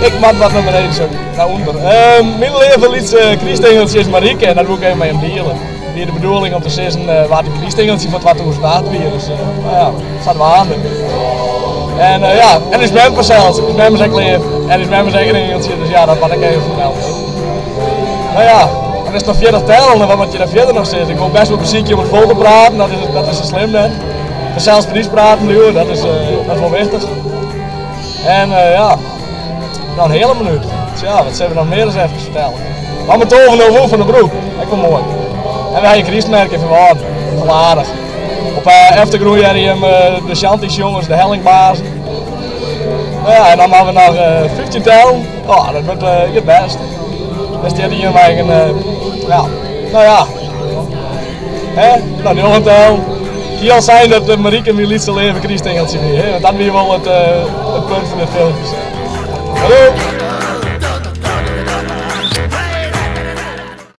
Ik maak wat naar beneden, sorry. Naar onder. Mijn leven liet Christengeltjes Marieke en dat doe ik even met hem delen. Weer de bedoeling om te zeggen waar de Christengeltje van wat hoe staat weer. Dus nou ja, dat staat wel aan. En ja, en is met me zelfs. Is met me zijn leven. En is met me zijn Engeltje, dus ja, dat wat ik even vermelden. Nou ja, en is nog verder tellen, wat moet je daar verder nog zeggen? Ik wil best wel muziekje om het vol te praten, dat is slim net. Zelfs verlies praten nu, dat is wel wichtig. En ja, nou een hele minuut. Dus ja, wat zullen we nog meer eens even vertellen? We hebben het over de van de broek, dat komt mooi. En we hebben een Christmerk even waar, wel aardig. Op Eftergroei hebben we de Chanties jongens, de Hellingbazen. Nou ja, en dan hebben we nog 15 tellen. Oh, dat wordt het best. Dus die hier maar ja, nou ja. Nou, die nog een tel. Het kan zijn dat Marieke mijn liefste leven Christengeltje weer, want dat is wel het punt van de filmpjes. Hallo!